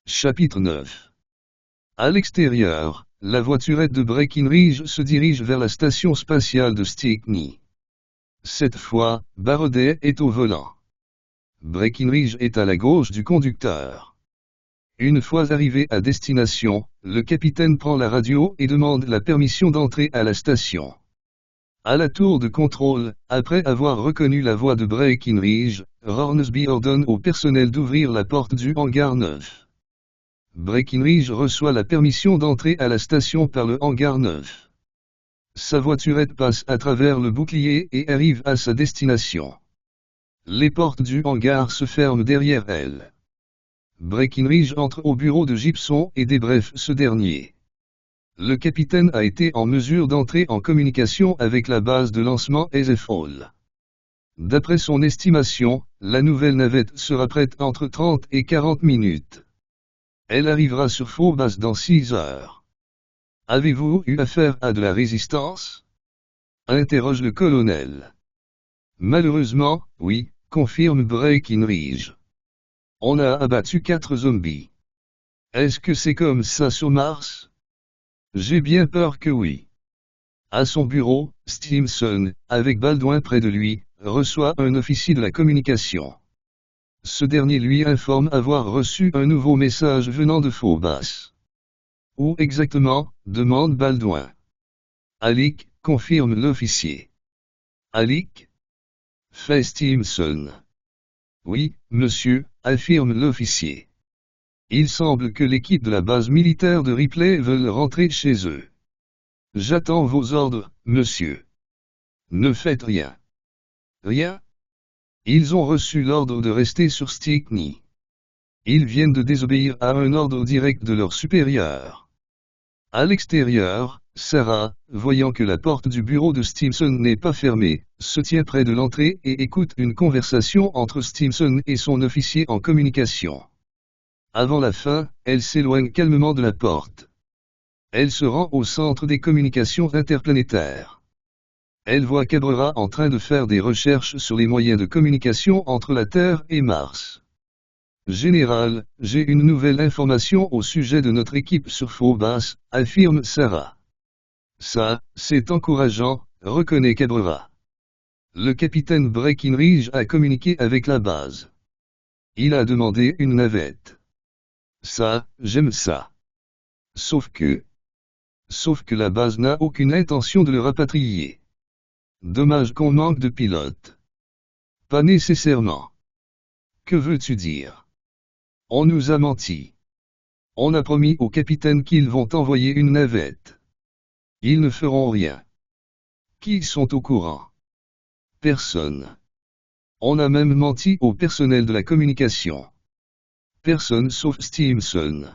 Chapitre 9. À l'extérieur, la voiturette de Breckinridge se dirige vers la station spatiale de Stickney. Cette fois, Barrodet est au volant. Breckinridge est à la gauche du conducteur. Une fois arrivé à destination, le capitaine prend la radio et demande la permission d'entrer à la station. À la tour de contrôle, après avoir reconnu la voix de Breckinridge, Hornsby ordonne au personnel d'ouvrir la porte du hangar 9. Breckinridge reçoit la permission d'entrer à la station par le hangar 9. Sa voiturette passe à travers le bouclier et arrive à sa destination. Les portes du hangar se ferment derrière elle. Breckinridge entre au bureau de Gibson et débriefe ce dernier. Le capitaine a été en mesure d'entrer en communication avec la base de lancement Easefall. D'après son estimation, la nouvelle navette sera prête entre 30 et 40 minutes. Elle arrivera sur Phobos dans 6 heures. Avez-vous eu affaire à de la résistance? Interroge le colonel. Malheureusement, oui, confirme Breckinridge. On a abattu 4 zombies. Est-ce que c'est comme ça sur Mars? J'ai bien peur que oui. À son bureau, Stimson, avec Baldwin près de lui, reçoit un officier de la communication. Ce dernier lui informe avoir reçu un nouveau message venant de Phobos. Où exactement? Demande Baldwin. Alick, confirme l'officier. Alick? Fait Stimson. Oui, monsieur, affirme l'officier. Il semble que l'équipe de la base militaire de Ripley veuille rentrer chez eux. J'attends vos ordres, monsieur. Ne faites rien. Rien? Ils ont reçu l'ordre de rester sur Stickney. Ils viennent de désobéir à un ordre direct de leur supérieur. À l'extérieur, Sarah, voyant que la porte du bureau de Stimson n'est pas fermée, se tient près de l'entrée et écoute une conversation entre Stimson et son officier en communication. Avant la fin, elle s'éloigne calmement de la porte. Elle se rend au centre des communications interplanétaires. Elle voit Cabrera en train de faire des recherches sur les moyens de communication entre la Terre et Mars. Général, j'ai une nouvelle information au sujet de notre équipe sur Phobos, affirme Sarah. Ça, c'est encourageant, reconnaît Cabrera. Le capitaine Breckinridge a communiqué avec la base. Il a demandé une navette. Ça, j'aime ça. Sauf que la base n'a aucune intention de le rapatrier. Dommage qu'on manque de pilotes. Pas nécessairement. Que veux-tu dire? On nous a menti. On a promis au capitaine qu'ils vont envoyer une navette. Ils ne feront rien. Qui sont au courant? Personne. On a même menti au personnel de la communication. Personne sauf Stimson.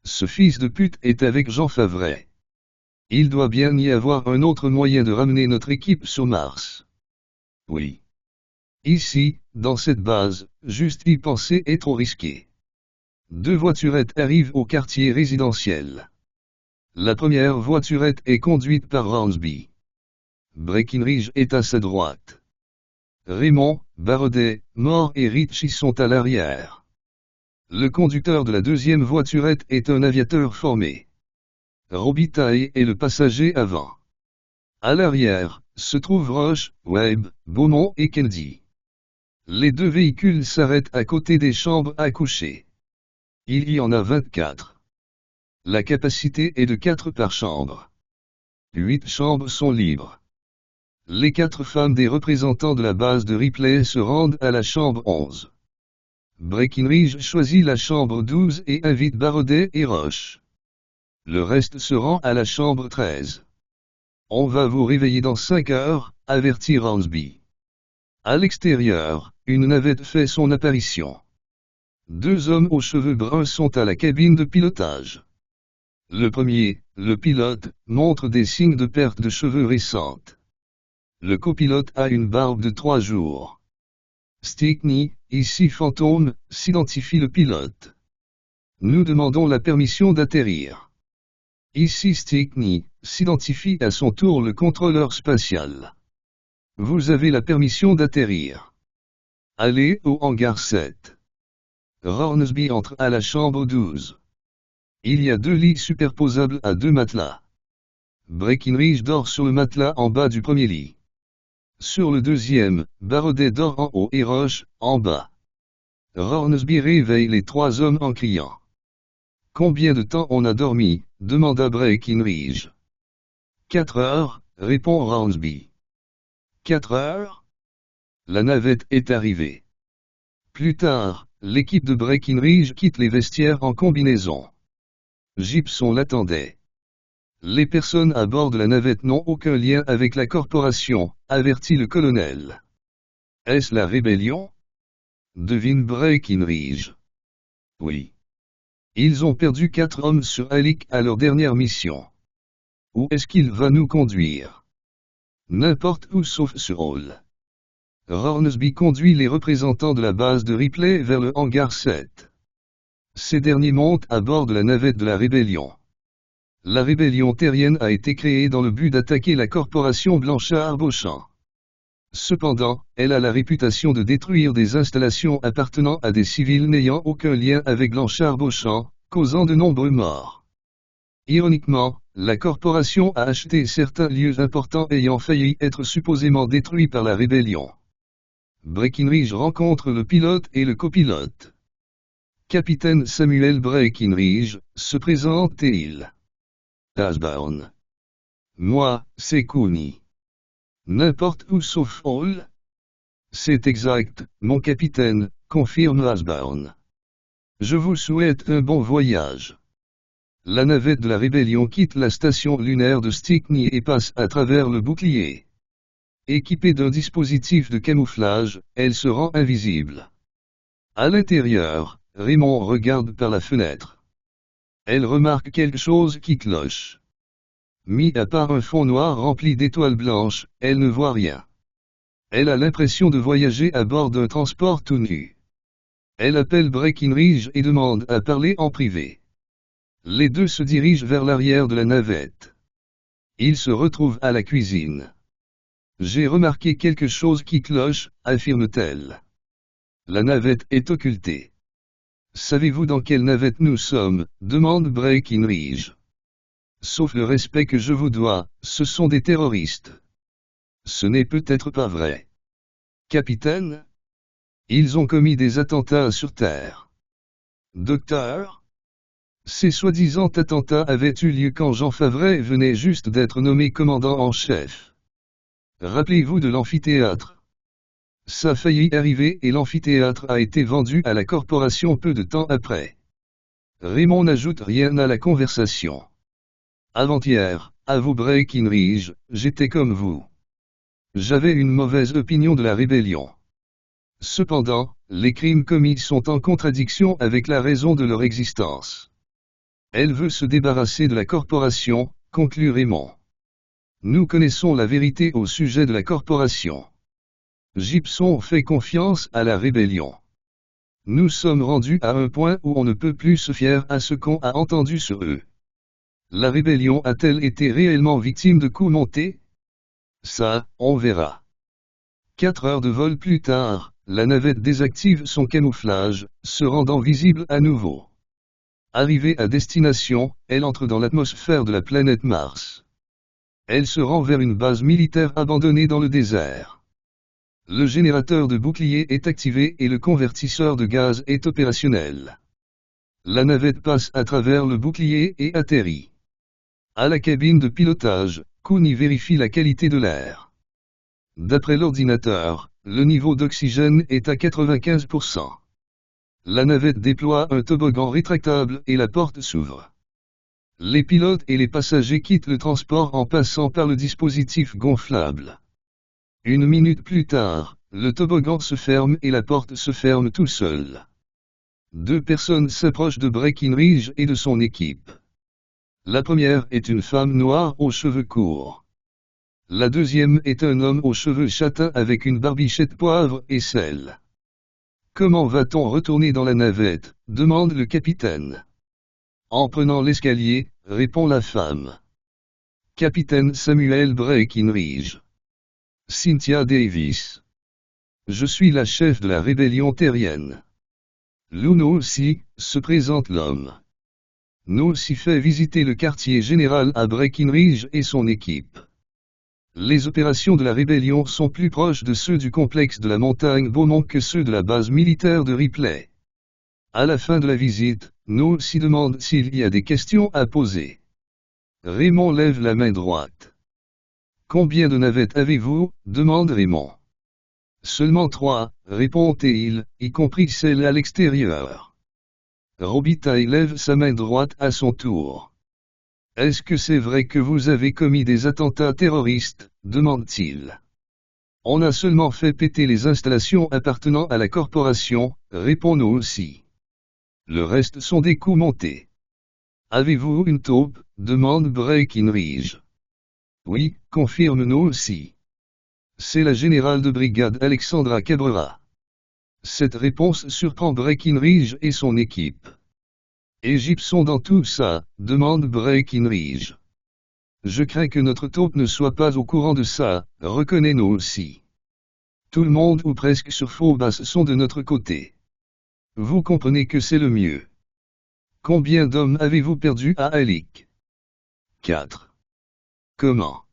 Ce fils de pute est avec Jean Favret. Il doit bien y avoir un autre moyen de ramener notre équipe sur Mars. Oui. Ici, dans cette base, juste y penser est trop risqué. 2 voiturettes arrivent au quartier résidentiel. La première voiturette est conduite par Hornsby. Breckinridge est à sa droite. Raymond, Barrodet, Moore et Ritchie sont à l'arrière. Le conducteur de la deuxième voiturette est un aviateur formé. Robitaille est le passager avant. À l'arrière, se trouvent Roche, Webb, Beaumont et Kennedy. Les 2 véhicules s'arrêtent à côté des chambres à coucher. Il y en a 24. La capacité est de 4 par chambre. 8 chambres sont libres. Les 4 femmes des représentants de la base de Ripley se rendent à la chambre 11. Breckinridge choisit la chambre 12 et invite Barrodet et Roche. Le reste se rend à la chambre 13. On va vous réveiller dans 5 heures, avertit Hornsby. À l'extérieur, une navette fait son apparition. 2 hommes aux cheveux bruns sont à la cabine de pilotage. Le premier, le pilote, montre des signes de perte de cheveux récente. Le copilote a une barbe de 3 jours. Stickney, ici fantôme, s'identifie le pilote. Nous demandons la permission d'atterrir. Ici Stickney, s'identifie à son tour le contrôleur spatial. Vous avez la permission d'atterrir. Allez au hangar 7. Hornsby entre à la chambre 12. Il y a 2 lits superposables à 2 matelas. Breckinridge dort sur le matelas en bas du premier lit. Sur le deuxième, Barodet dort en haut et Roche, en bas. Hornsby réveille les 3 hommes en criant. « Combien de temps on a dormi ?» demanda Breckinridge. 4 heures, répond Hornsby. 4 heures ? La navette est arrivée. Plus tard, l'équipe de Breckinridge quitte les vestiaires en combinaison. Gibson l'attendait. Les personnes à bord de la navette n'ont aucun lien avec la corporation, avertit le colonel. Est-ce la rébellion ? Devine Breckinridge. Oui. Ils ont perdu 4 hommes sur Alec à leur dernière mission. Où est-ce qu'il va nous conduire ? N'importe où sauf sur Hall. Hornsby conduit les représentants de la base de Ripley vers le hangar 7. Ces derniers montent à bord de la navette de la rébellion. La rébellion terrienne a été créée dans le but d'attaquer la corporation Blanchard-Beauchamp. Cependant, elle a la réputation de détruire des installations appartenant à des civils n'ayant aucun lien avec Blanchard-Beauchamp, causant de nombreux morts. Ironiquement, la corporation a acheté certains lieux importants ayant failli être supposément détruits par la rébellion. Breckinridge rencontre le pilote et le copilote. Capitaine Samuel Breckinridge, se présente-t-il. Ashburn. Moi, c'est Cooney. N'importe où sauf Hall ? C'est exact, mon capitaine, confirme Ashburn. Je vous souhaite un bon voyage. La navette de la rébellion quitte la station lunaire de Stickney et passe à travers le bouclier. Équipée d'un dispositif de camouflage, elle se rend invisible. À l'intérieur, Raymond regarde par la fenêtre. Elle remarque quelque chose qui cloche. Mis à part un fond noir rempli d'étoiles blanches, elle ne voit rien. Elle a l'impression de voyager à bord d'un transport tout nu. Elle appelle Breckinridge et demande à parler en privé. Les deux se dirigent vers l'arrière de la navette. Ils se retrouvent à la cuisine. J'ai remarqué quelque chose qui cloche, affirme-t-elle. La navette est occultée. Savez-vous dans quelle navette nous sommes ? Demande Breckinridge. Sauf le respect que je vous dois, ce sont des terroristes. Ce n'est peut-être pas vrai. Capitaine ? Ils ont commis des attentats sur Terre. Docteur ? Ces soi-disant attentats avaient eu lieu quand Jean Favret venait juste d'être nommé commandant en chef. Rappelez-vous de l'amphithéâtre. Ça a failli arriver et l'amphithéâtre a été vendu à la corporation peu de temps après. Raymond n'ajoute rien à la conversation. Avant-hier, avoue Breckinridge, j'étais comme vous. J'avais une mauvaise opinion de la rébellion. Cependant, les crimes commis sont en contradiction avec la raison de leur existence. Elle veut se débarrasser de la corporation, conclut Raymond. Nous connaissons la vérité au sujet de la corporation. Gibson fait confiance à la rébellion. Nous sommes rendus à un point où on ne peut plus se fier à ce qu'on a entendu sur eux. La rébellion a-t-elle été réellement victime de coups montés ? Ça, on verra. 4 heures de vol plus tard, la navette désactive son camouflage, se rendant visible à nouveau. Arrivée à destination, elle entre dans l'atmosphère de la planète Mars. Elle se rend vers une base militaire abandonnée dans le désert. Le générateur de bouclier est activé et le convertisseur de gaz est opérationnel. La navette passe à travers le bouclier et atterrit. À la cabine de pilotage, Cooney vérifie la qualité de l'air. D'après l'ordinateur, le niveau d'oxygène est à 95%. La navette déploie un toboggan rétractable et la porte s'ouvre. Les pilotes et les passagers quittent le transport en passant par le dispositif gonflable. 1 minute plus tard, le toboggan se ferme et la porte se ferme tout seul. 2 personnes s'approchent de Breckinridge et de son équipe. La première est une femme noire aux cheveux courts. La deuxième est un homme aux cheveux châtains avec une barbichette poivre et sel. « Comment va-t-on retourner dans la navette ? Demande le capitaine. En prenant l'escalier, répond la femme. Capitaine Samuel Breckinridge. Cynthia Davis. Je suis la chef de la rébellion terrienne. Nous aussi, se présente l'homme. Nous aussi fait visiter le quartier général à Breckinridge et son équipe. Les opérations de la rébellion sont plus proches de ceux du complexe de la montagne Beaumont que ceux de la base militaire de Ripley. À la fin de la visite, nous aussi demande s'il y a des questions à poser. Raymond lève la main droite. Combien de navettes avez-vous? Demande Raymond. Seulement 3, répond-il, y compris celle à l'extérieur. Robitaille lève sa main droite à son tour. Est-ce que c'est vrai que vous avez commis des attentats terroristes? Demande-t-il. On a seulement fait péter les installations appartenant à la corporation, répond-nous aussi. Le reste sont des coups montés. Avez-vous une taupe? Demande Breckinridge. Oui, confirme nous aussi. C'est la générale de brigade Alexandra Cabrera. Cette réponse surprend Breckinridge et son équipe. Et sont dans tout ça? Demande Breckinridge. Je crains que notre taupe ne soit pas au courant de ça, reconnaît-nous aussi. Tout le monde ou presque sur Phobos sont de notre côté. Vous comprenez que c'est le mieux. Combien d'hommes avez-vous perdu à Alik? 4. Comment?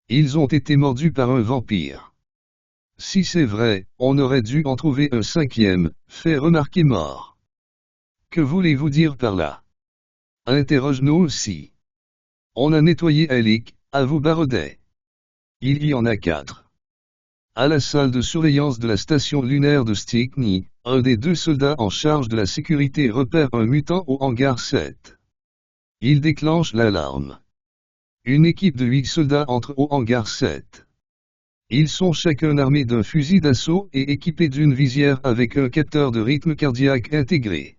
Ils ont été mordus par un vampire. Si c'est vrai, on aurait dû en trouver un 5e, fait remarquer mort. Que voulez-vous dire par là? Interroge-nous aussi. On a nettoyé Alik, avoue Barodet. Il y en a 4. À la salle de surveillance de la station lunaire de Stickney, un des 2 soldats en charge de la sécurité repère un mutant au hangar 7. Il déclenche l'alarme. Une équipe de 8 soldats entre au hangar 7. Ils sont chacun armés d'un fusil d'assaut et équipés d'une visière avec un capteur de rythme cardiaque intégré.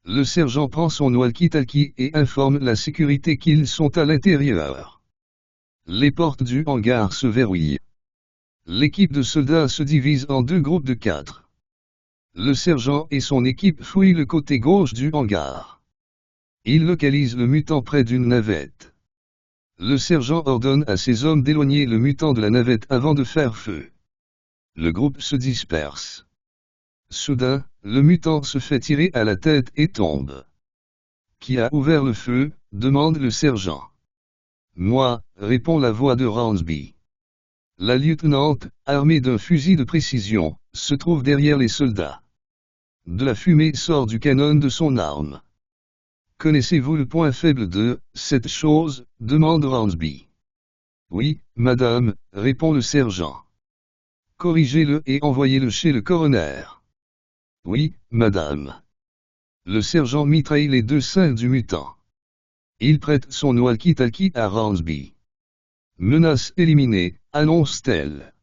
Le sergent prend son walkie-talkie et informe la sécurité qu'ils sont à l'intérieur. Les portes du hangar se verrouillent. L'équipe de soldats se divise en 2 groupes de 4. Le sergent et son équipe fouillent le côté gauche du hangar. Ils localisent le mutant près d'une navette. Le sergent ordonne à ses hommes d'éloigner le mutant de la navette avant de faire feu. Le groupe se disperse. Soudain, le mutant se fait tirer à la tête et tombe. Qui a ouvert le feu? Demande le sergent. Moi, répond la voix de Ransby. La lieutenante, armée d'un fusil de précision, se trouve derrière les soldats. De la fumée sort du canon de son arme. Connaissez-vous le point faible de cette chose? Demande Ransby. Oui, madame, répond le sergent. Corrigez-le et envoyez-le chez le coroner. Oui, madame. Le sergent mitraille les 2 seins du mutant. Il prête son walkie-talkie à Ransby. Menace éliminée, annonce-t-elle.